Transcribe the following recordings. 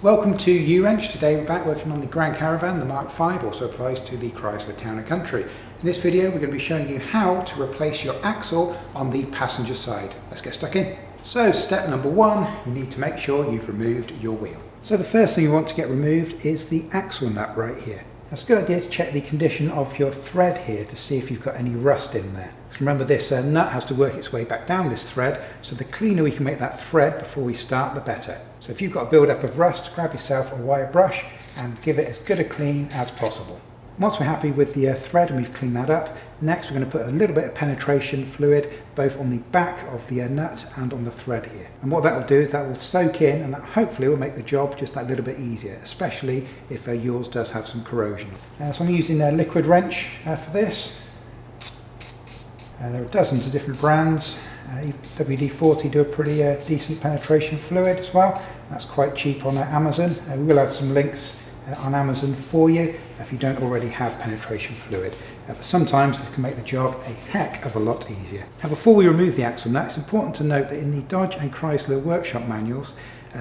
Welcome to U-Wrench. Today we're back working on the Grand Caravan, the Mark V, also applies to the Chrysler Town & Country. In this video we're going to be showing you how to replace your axle on the passenger side. Let's get stuck in. So step number one, you need to make sure you've removed your wheel. So the first thing you want to get removed is the axle nut right here. Now it's a good idea to check the condition of your thread here to see if you've got any rust in there. Remember, this nut has to work its way back down this thread, so the cleaner we can make that thread before we start, the better. So if you've got a build-up of rust, grab yourself a wire brush and give it as good a clean as possible. Once we're happy with the thread and we've cleaned that up, next we're going to put a little bit of penetration fluid both on the back of the nut and on the thread here. And what that will do is that will soak in, and that hopefully will make the job just that little bit easier, especially if yours does have some corrosion. So I'm using a liquid wrench for this. There are dozens of different brands. WD-40 do a pretty decent penetration fluid as well. That's quite cheap on Amazon. We will have some links on Amazon for you if you don't already have penetration fluid. But sometimes it can make the job a heck of a lot easier. Now, before we remove the axle nut, it's important to note that in the Dodge and Chrysler workshop manuals,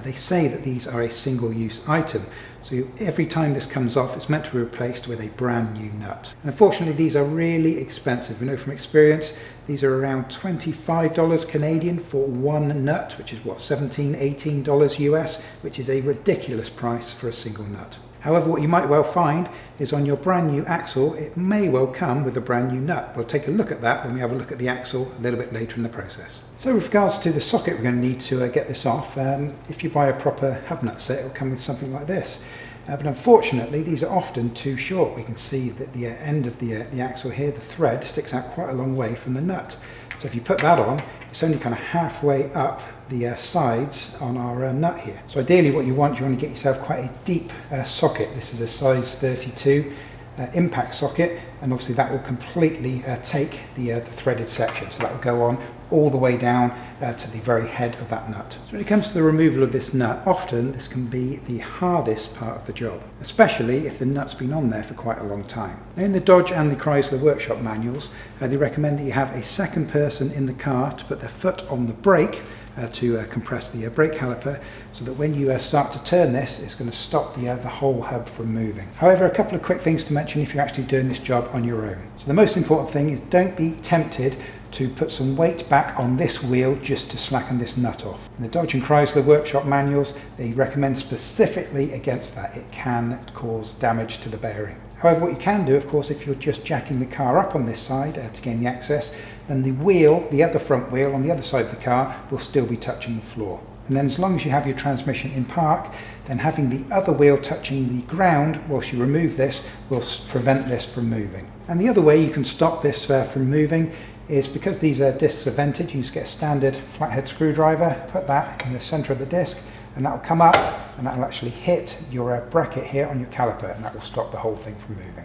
they say that these are a single-use item. So every time this comes off, it's meant to be replaced with a brand new nut. And unfortunately, these are really expensive. We know from experience, these are around $25 Canadian for one nut, which is what, $17, $18 US, which is a ridiculous price for a single nut. However, what you might well find is on your brand new axle, it may well come with a brand new nut. We'll take a look at that when we have a look at the axle a little bit later in the process. So with regards to the socket, we're going to need to get this off. If you buy a proper hub nut set, it will come with something like this. But unfortunately, these are often too short. We can see that the end of the axle here, the thread, sticks out quite a long way from the nut. So if you put that on, it's only kind of halfway up the sides on our nut here. So ideally what you want to get yourself quite a deep socket. This is a size 32 impact socket, and obviously that will completely take the threaded section. So that will go on all the way down to the very head of that nut. So when it comes to the removal of this nut, often this can be the hardest part of the job, especially if the nut's been on there for quite a long time. Now, in the Dodge and the Chrysler workshop manuals, they recommend that you have a second person in the car to put their foot on the brake to compress the brake caliper, so that when you start to turn this, it's going to stop the whole hub from moving. However, a couple of quick things to mention if you're actually doing this job on your own. So the most important thing is don't be tempted to put some weight back on this wheel just to slacken this nut off. In the Dodge and Chrysler workshop manuals, they recommend specifically against that. It can cause damage to the bearing. However, what you can do, of course, if you're just jacking the car up on this side to gain the access, then the wheel, the other front wheel on the other side of the car, will still be touching the floor. And then as long as you have your transmission in park, then having the other wheel touching the ground whilst you remove this will prevent this from moving. And the other way you can stop this from moving is, because these discs are vented, you just get a standard flathead screwdriver, put that in the center of the disc, and that will come up and that will actually hit your bracket here on your caliper, and that will stop the whole thing from moving.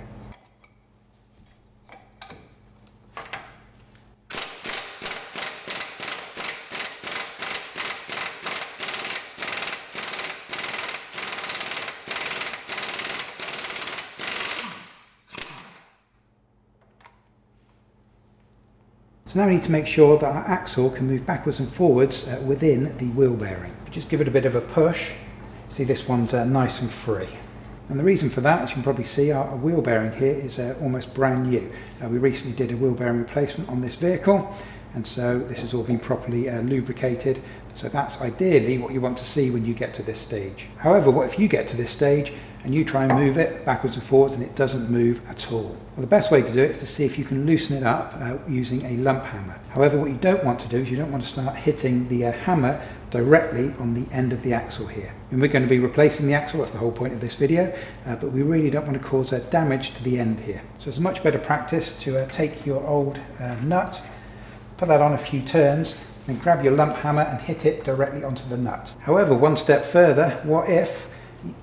So now we need to make sure that our axle can move backwards and forwards within the wheel bearing. Just give it a bit of a push. See, this one's nice and free. And the reason for that, as you can probably see, our wheel bearing here is almost brand new. We recently did a wheel bearing replacement on this vehicle, and so this has all been properly lubricated. So that's ideally what you want to see when you get to this stage. However, what if you get to this stage and you try and move it backwards and forwards and it doesn't move at all? Well, the best way to do it is to see if you can loosen it up using a lump hammer. However, what you don't want to do is you don't want to start hitting the hammer directly on the end of the axle here. And we're going to be replacing the axle, that's the whole point of this video, but we really don't want to cause damage to the end here. So it's much better practice to take your old nut, put that on a few turns, then grab your lump hammer and hit it directly onto the nut. However, one step further, what if,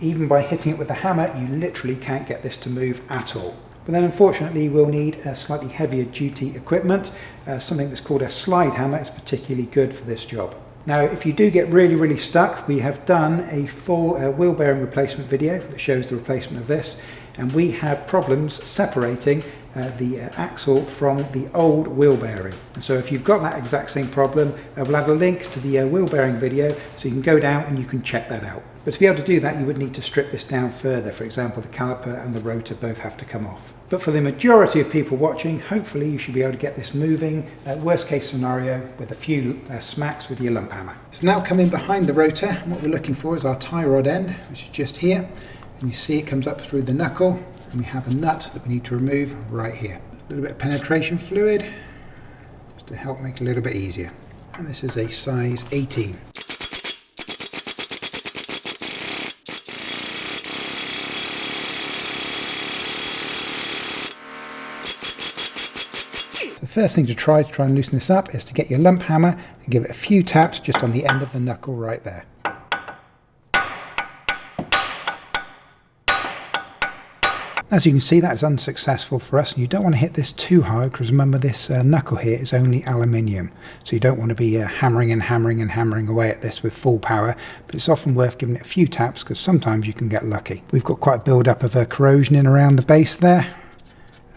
even by hitting it with the hammer, you literally can't get this to move at all? But then unfortunately we'll need a slightly heavier duty equipment. Something that's called a slide hammer is particularly good for this job. Now, if you do get really stuck, we have done a full wheel bearing replacement video that shows the replacement of this, and we had problems separating the axle from the old wheel bearing. And so if you've got that exact same problem, we'll add a link to the wheel bearing video so you can go down and you can check that out. But to be able to do that, you would need to strip this down further. For example, the caliper and the rotor both have to come off. But for the majority of people watching, hopefully you should be able to get this moving, worst case scenario, with a few smacks with your lump hammer. It's now come in behind the rotor, and what we're looking for is our tie rod end, which is just here. And you see it comes up through the knuckle, and we have a nut that we need to remove right here. A little bit of penetration fluid, just to help make it a little bit easier. And this is a size 18. The first thing to try and loosen this up is to get your lump hammer and give it a few taps just on the end of the knuckle right there. As you can see, that is unsuccessful for us, and you don't want to hit this too hard because remember this knuckle here is only aluminium, so you don't want to be hammering away at this with full power, but it's often worth giving it a few taps because sometimes you can get lucky. We've got quite a build up of corrosion in around the base there.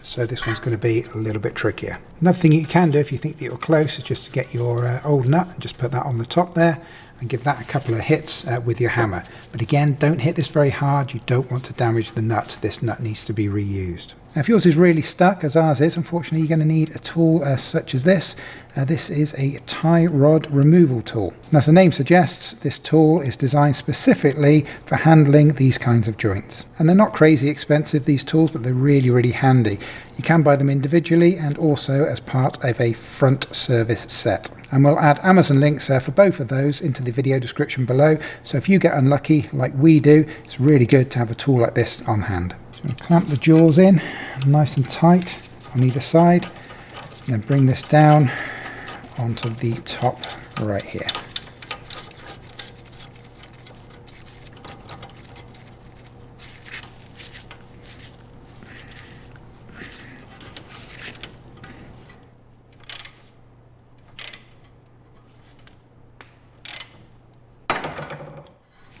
So this one's going to be a little bit trickier. Another thing you can do if you think that you're close is just to get your old nut and just put that on the top there and give that a couple of hits with your hammer. But again, don't hit this very hard. You don't want to damage the nut. This nut needs to be reused. Now if yours is really stuck, as ours is, unfortunately you're going to need a tool such as this. This is a tie rod removal tool. And as the name suggests, this tool is designed specifically for handling these kinds of joints. And they're not crazy expensive, these tools, but they're really, really handy. You can buy them individually and also as part of a front service set. And we'll add Amazon links for both of those into the video description below. So if you get unlucky like we do, it's really good to have a tool like this on hand. So we'll clamp the jaws in nice and tight on either side, and then bring this down onto the top right here.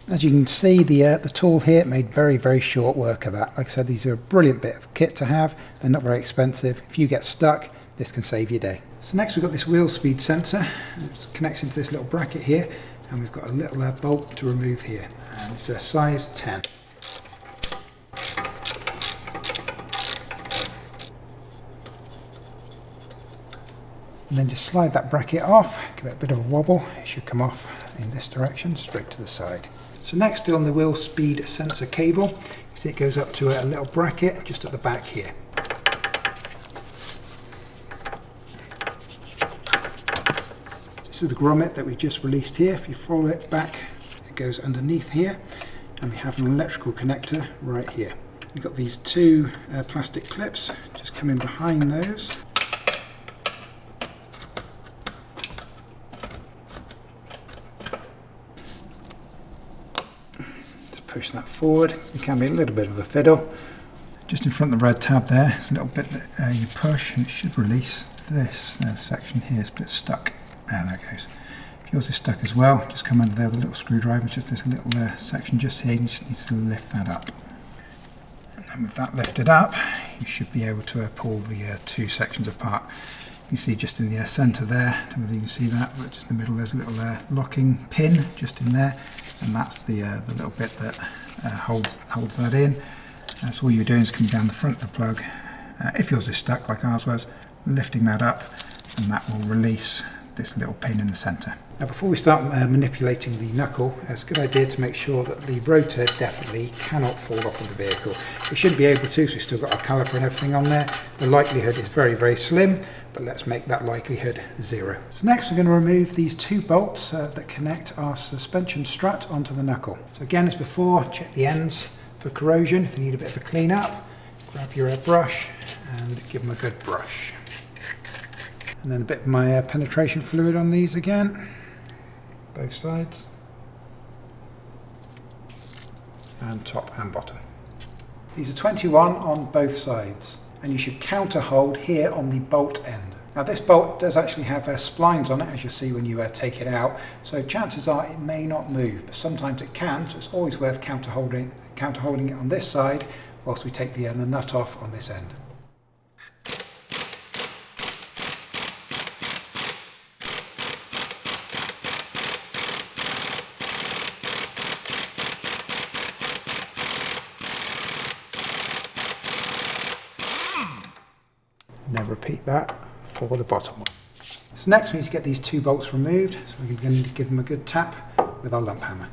As you can see, the tool here made very, very short work of that. Like I said, these are a brilliant bit of kit to have. They're not very expensive. If you get stuck, this can save your day. So next we've got this wheel speed sensor. It connects into this little bracket here, and we've got a little bolt to remove here. And it's a size 10. And then just slide that bracket off, give it a bit of a wobble. It should come off in this direction, straight to the side. So next, still on the wheel speed sensor cable, you see it goes up to a little bracket just at the back here. This is the grommet that we just released here. If you follow it back, it goes underneath here, and we have an electrical connector right here. We've got these two plastic clips just come in behind those. Push that forward. It can be a little bit of a fiddle. Just in front of the red tab there, there's a little bit that you push and it should release this section here, but it's stuck. There it goes. If yours is stuck as well, just come under there with a little screwdriver. It's just this little section just here, you just need to lift that up. And then with that lifted up, you should be able to pull the two sections apart. You see just in the centre there, I don't know whether you can see that, but just in the middle there's a little locking pin just in there. And that's the little bit that holds that in. So all you're doing is coming down the front of the plug. If yours is stuck like ours was, lifting that up, and that will release this little pin in the centre. Now before we start manipulating the knuckle, it's a good idea to make sure that the rotor definitely cannot fall off of the vehicle. It should be able to, so we've still got our caliper and everything on there. The likelihood is very, very slim, but let's make that likelihood 0. So next we're going to remove these two bolts that connect our suspension strut onto the knuckle. So again, as before, check the ends for corrosion. If you need a bit of a clean up, grab your brush and give them a good brush. And then a bit of my penetration fluid on these again, both sides, and top and bottom. These are 21 on both sides, and you should counter hold here on the bolt end. Now this bolt does actually have splines on it, as you'll see when you take it out, so chances are it may not move, but sometimes it can, so it's always worth counter holding it on this side whilst we take the nut off on this end. Now repeat that for the bottom one. So next we need to get these 2 bolts removed, so we're going to give them a good tap with our lump hammer.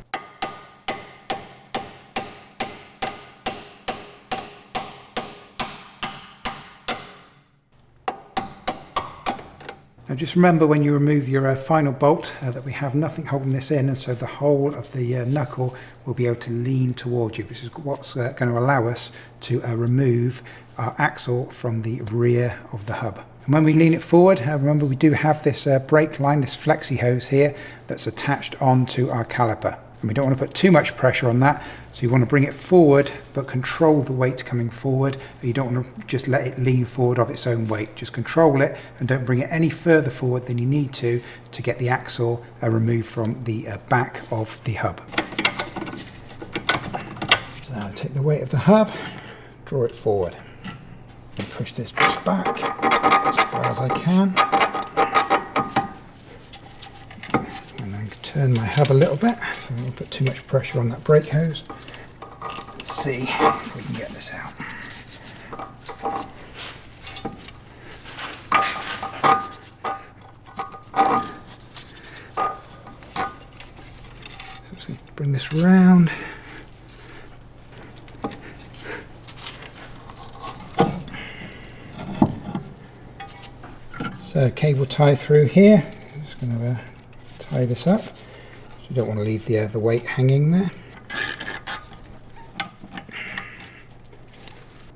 Now just remember when you remove your final bolt that we have nothing holding this in, and so the whole of the knuckle will be able to lean towards you, which is what's going to allow us to remove our axle from the rear of the hub. And when we lean it forward, remember we do have this brake line, this flexi hose here that's attached onto our caliper. And we don't want to put too much pressure on that, so you want to bring it forward but control the weight coming forward. You don't want to just let it lean forward of its own weight. Just control it and don't bring it any further forward than you need to get the axle removed from the back of the hub. So I'll take the weight of the hub, draw it forward and push this bit back as far as I can. Turn my hub a little bit, so I don't put too much pressure on that brake hose. Let's see if we can get this out. So just going to bring this round. So cable tie through here. I'm just going to tie this up. You don't want to leave the weight hanging there.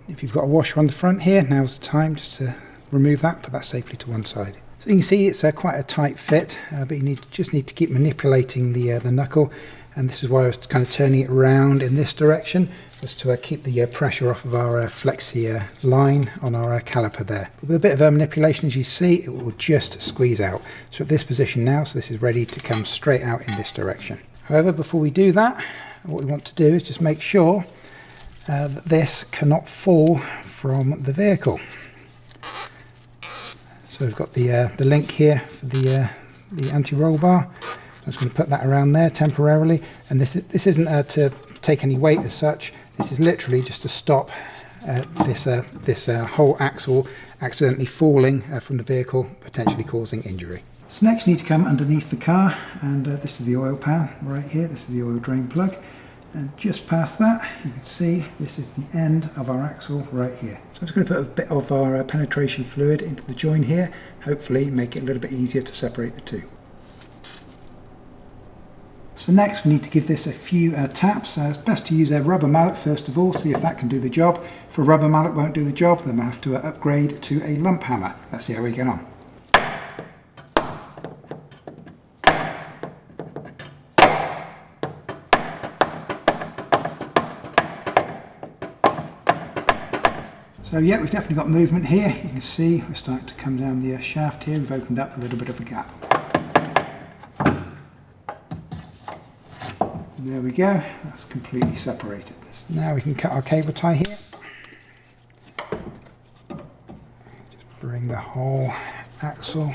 If you've got a washer on the front here, now's the time just to remove that, put that safely to one side. So you can see it's quite a tight fit, but you just need to keep manipulating the knuckle, and this is why I was kind of turning it around in this direction, just to keep the pressure off of our flexi line on our caliper there. But with a bit of manipulation, as you see, it will just squeeze out. So at this position now, so this is ready to come straight out in this direction. However, before we do that, what we want to do is just make sure that this cannot fall from the vehicle. So we've got the link here for the anti-roll bar. I'm just going to put that around there temporarily, and this isn't to take any weight as such. This is literally just to stop this whole axle accidentally falling from the vehicle, potentially causing injury. So next you need to come underneath the car, and this is the oil pan right here. This is the oil drain plug, and just past that you can see this is the end of our axle right here. So I'm just going to put a bit of our penetration fluid into the joint here, hopefully make it a little bit easier to separate the two. So next we need to give this a few taps. It's best to use a rubber mallet first of all, see if that can do the job. If a rubber mallet won't do the job, then we'll have to upgrade to a lump hammer. Let's see how we get on. So yeah, we've definitely got movement here. You can see we're starting to come down the shaft here. We've opened up a little bit of a gap. There we go, that's completely separated. So now we can cut our cable tie here. Just bring the whole axle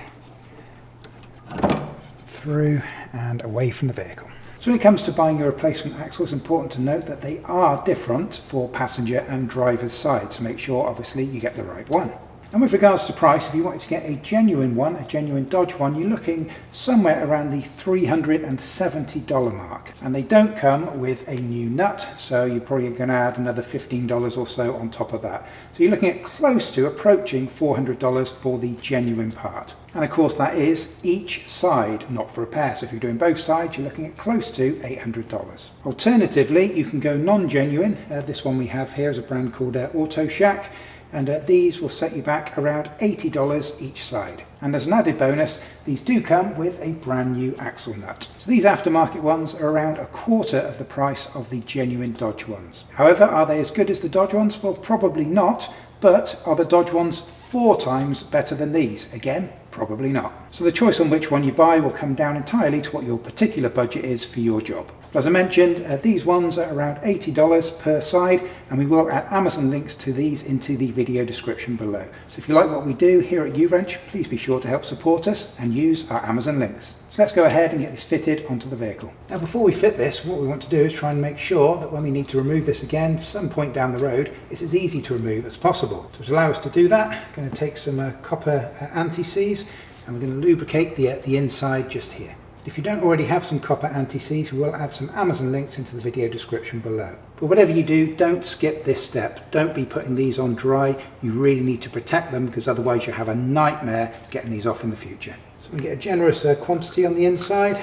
through and away from the vehicle. So when it comes to buying your replacement axle, it's important to note that they are different for passenger and driver's side, so make sure obviously you get the right one. And with regards to price, if you wanted to get a genuine one, a genuine Dodge one, you're looking somewhere around the $370 mark. And they don't come with a new nut, so you're probably going to add another $15 or so on top of that. So you're looking at close to approaching $400 for the genuine part. And of course that is each side, not for repair. So if you're doing both sides, you're looking at close to $800. Alternatively, you can go non-genuine. This one we have here is a brand called Auto Shack. And these will set you back around $80 each side. And as an added bonus, these do come with a brand new axle nut. So these aftermarket ones are around a quarter of the price of the genuine Dodge ones. However, are they as good as the Dodge ones? Well, probably not, but are the Dodge ones 4 times better than these? Again, Probably not. So the choice on which one you buy will come down entirely to what your particular budget is for your job. As I mentioned, these ones are around $80 per side, and we will add Amazon links to these into the video description below. So if you like what we do here at U-Wrench, please be sure to help support us and use our Amazon links. So let's go ahead and get this fitted onto the vehicle. Now before we fit this, what we want to do is try and make sure that when we need to remove this again some point down the road, it's as easy to remove as possible. So to allow us to do that, I'm going to take some copper anti-seize, and we're going to lubricate the inside just here. If you don't already have some copper anti-seize, we will add some Amazon links into the video description below. But whatever you do, don't skip this step. Don't be putting these on dry. You really need to protect them, because otherwise you'll have a nightmare getting these off in the future. So we get a generous quantity on the inside,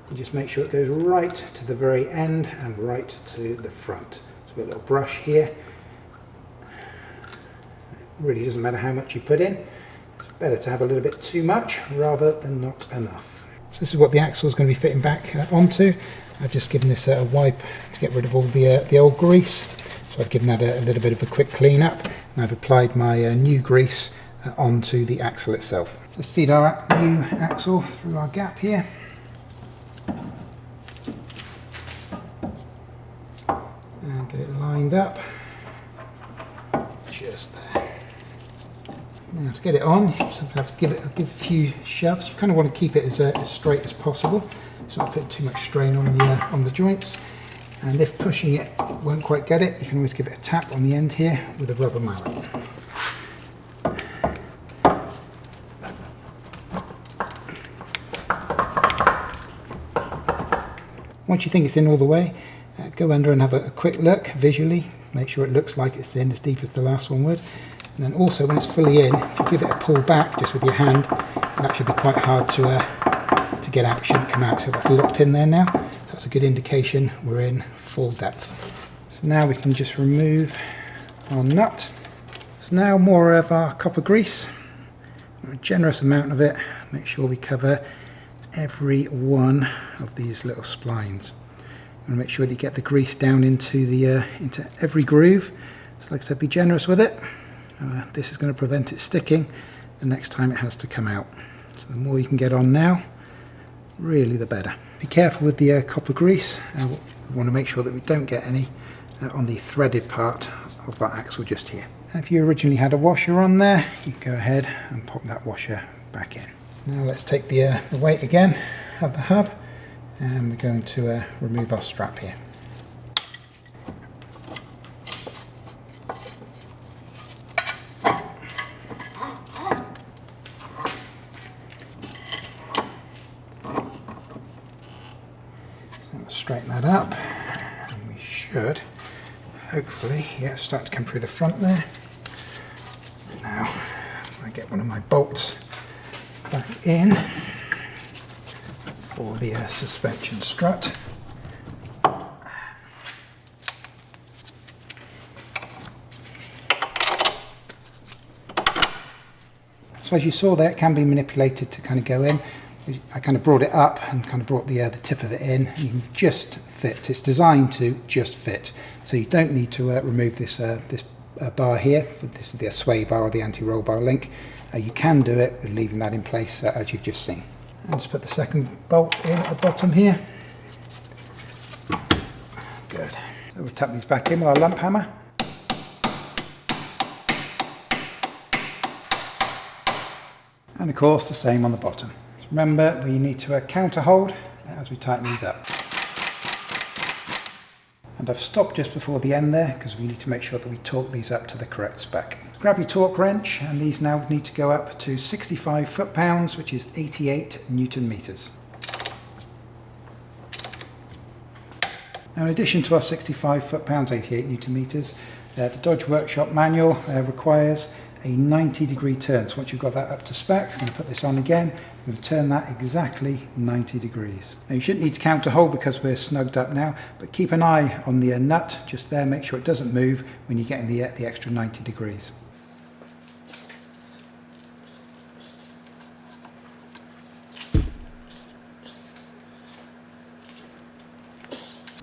and just make sure it goes right to the very end and right to the front. So we've got a little brush here. It really doesn't matter how much you put in. It's better to have a little bit too much rather than not enough. So this is what the axle is going to be fitting back onto. I've just given this a wipe to get rid of all the old grease. So I've given that a little bit of a quick clean up, and I've applied my new grease onto the axle itself. So let's feed our new axle through our gap here. And get it lined up. Just there. Now to get it on, you just have to give a few shoves. You kind of want to keep it as straight as possible, so not put too much strain on the joints. And if pushing it won't quite get it, you can always give it a tap on the end here with a rubber mallet. Once you think it's in all the way, go under and have a quick look visually. Make sure it looks like it's in as deep as the last one would. And then also when it's fully in, if you give it a pull back just with your hand, it'll actually be quite hard to get out. It shouldn't come out, so that's locked in there now. So that's a good indication we're in full depth. So now we can just remove our nut. So now more of our copper grease, a generous amount of it. Make sure we cover every one of these little splines. You want to make sure that you get the grease down into every groove. So like I said, be generous with it. This is going to prevent it sticking the next time it has to come out. So the more you can get on now, really the better. Be careful with the copper grease. We want to make sure that we don't get any on the threaded part of that axle just here. And if you originally had a washer on there, you can go ahead and pop that washer back in. Now let's take the weight again of the hub, and we're going to remove our strap here. Straighten that up, and we should hopefully start to come through the front there. Now I get one of my bolts back in for the suspension strut. So as you saw there, it can be manipulated to kind of go in. I kind of brought it up and kind of brought the tip of it in. You can just fit. It's designed to just fit. So you don't need to remove this bar here. This is the sway bar or the anti-roll bar link. You can do it with leaving that in place as you've just seen. And just put the second bolt in at the bottom here. Good. So we'll tap these back in with our lump hammer. And of course the same on the bottom. Remember, we need to counter hold as we tighten these up. And I've stopped just before the end there because we need to make sure that we torque these up to the correct spec. Grab your torque wrench, and these now need to go up to 65 foot-pounds, which is 88 Newton meters. Now in addition to our 65 foot-pounds, 88 Newton meters, the Dodge Workshop manual requires a 90-degree turn. So once you've got that up to spec, I'm going to put this on again. I'm going to turn that exactly 90 degrees. Now you shouldn't need to counter hold because we're snugged up now, but keep an eye on the nut just there. Make sure it doesn't move when you're getting the extra 90 degrees.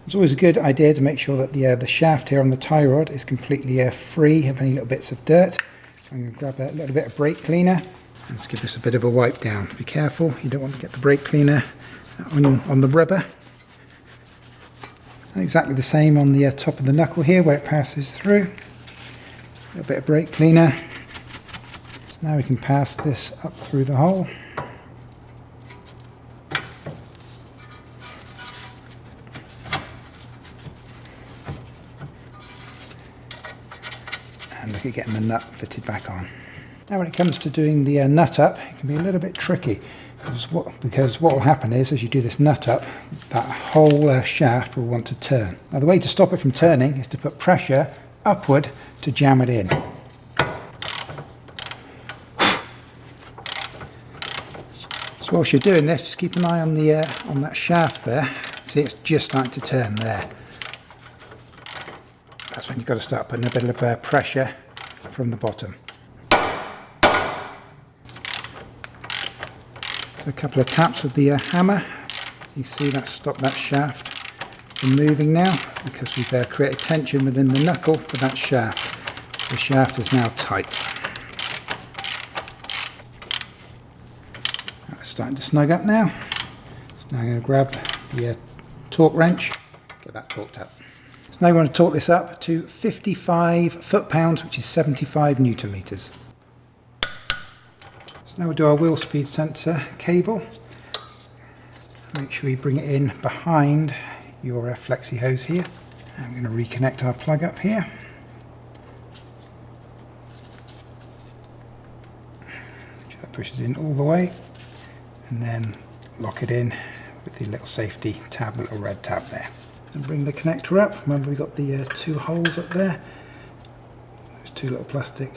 It's always a good idea to make sure that the shaft here on the tie rod is completely free of any little bits of dirt. So I'm going to grab a little bit of brake cleaner Let's give this a bit of a wipe down. Be careful, you don't want to get the brake cleaner on the rubber. And exactly the same on the top of the knuckle here where it passes through. A little bit of brake cleaner. So now we can pass this up through the hole. And look at getting the nut fitted back on. Now when it comes to doing the nut up, it can be a little bit tricky because what will happen is as you do this nut up, that whole shaft will want to turn. Now the way to stop it from turning is to put pressure upward to jam it in. So whilst you're doing this, just keep an eye on that shaft there. See, it's just starting to turn there. That's when you've got to start putting a bit of pressure from the bottom. So a couple of taps with the hammer. You see that stopped that shaft from moving now because we've created tension within the knuckle for that shaft. The shaft is now tight. That's starting to snug up now. So now I'm going to grab the torque wrench, get that torqued up. So now we want to torque this up to 55 foot-pounds, which is 75 Newton meters. So now we'll do our wheel speed sensor cable. Make sure you bring it in behind your flexi hose here. And we're going to reconnect our plug up here. That pushes in all the way, and then lock it in with the little safety tab, little red tab there. And bring the connector up. Remember we've got the two holes up there. Those two little plastic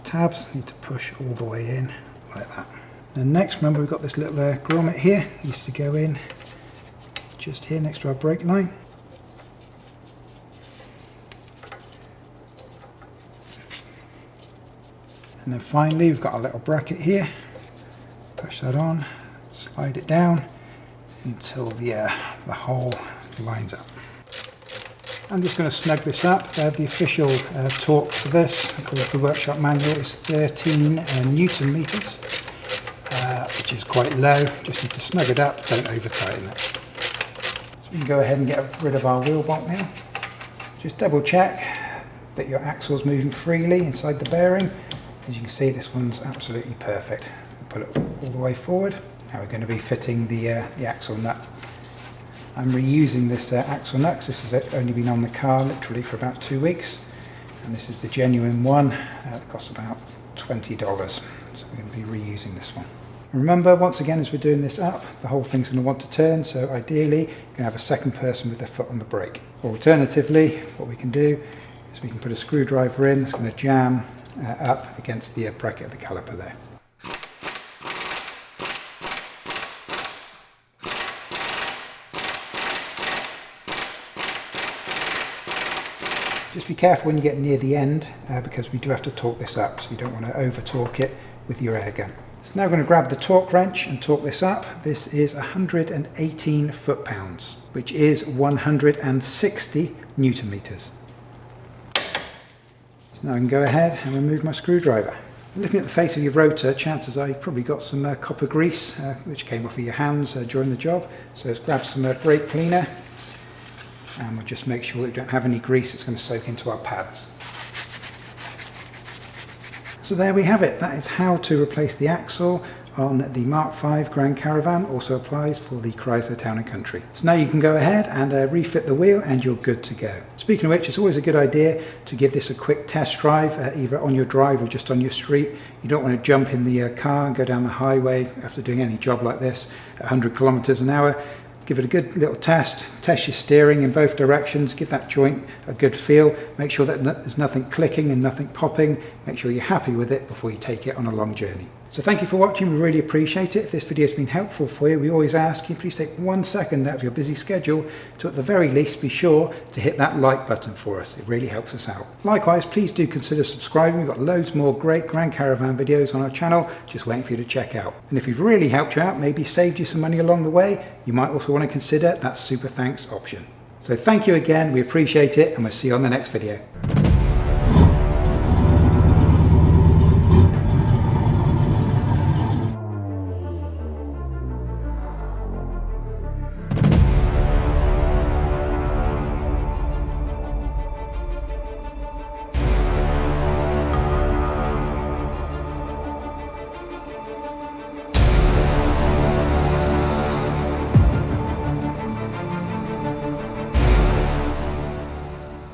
tabs need to push all the way in like that. And next, remember we've got this little grommet here. It used to go in just here next to our brake line. And then finally we've got a little bracket here. Push that on, slide it down until the hole lines up. I'm just going to snug this up. The official torque for this, according to the workshop manual, is 13 Newton meters, which is quite low. Just need to snug it up, don't over tighten it. So we can go ahead and get rid of our wheel bolt now. Just double check that your axle is moving freely inside the bearing. As you can see, this one's absolutely perfect. Pull it all the way forward. Now we're going to be fitting the axle nut. I'm reusing this axle nut because this has only been on the car literally for about 2 weeks, and this is the genuine one that costs about $20, so we're going to be reusing this one. And remember, once again, as we're doing this up, the whole thing's going to want to turn, so ideally you can have a second person with their foot on the brake. Or alternatively, what we can do is we can put a screwdriver in that's going to jam up against the bracket of the caliper there. Just be careful when you get near the end because we do have to torque this up, so you don't want to over torque it with your air gun. So now we're going to grab the torque wrench and torque this up. This is 118 foot-pounds, which is 160 Newton meters. So now I can go ahead and remove my screwdriver. Looking at the face of your rotor, chances are you've probably got some copper grease which came off of your hands during the job. So let's grab some brake cleaner. And we'll just make sure that we don't have any grease that's going to soak into our pads. So there we have it. That is how to replace the axle on the Mark V Grand Caravan. Also applies for the Chrysler Town & Country. So now you can go ahead and refit the wheel and you're good to go. Speaking of which, it's always a good idea to give this a quick test drive, either on your drive or just on your street. You don't want to jump in the car and go down the highway after doing any job like this at 100 kilometers an hour. Give it a good little test your steering in both directions, give that joint a good feel, make sure that there's nothing clicking and nothing popping, make sure you're happy with it before you take it on a long journey. So thank you for watching, we really appreciate it. If this video has been helpful for you, we always ask you please take 1 second out of your busy schedule to at the very least be sure to hit that like button for us. It really helps us out. Likewise, please do consider subscribing. We've got loads more great Grand Caravan videos on our channel just waiting for you to check out. And if we've really helped you out, maybe saved you some money along the way, you might also want to consider that super thanks option. So thank you again, we appreciate it, and we'll see you on the next video.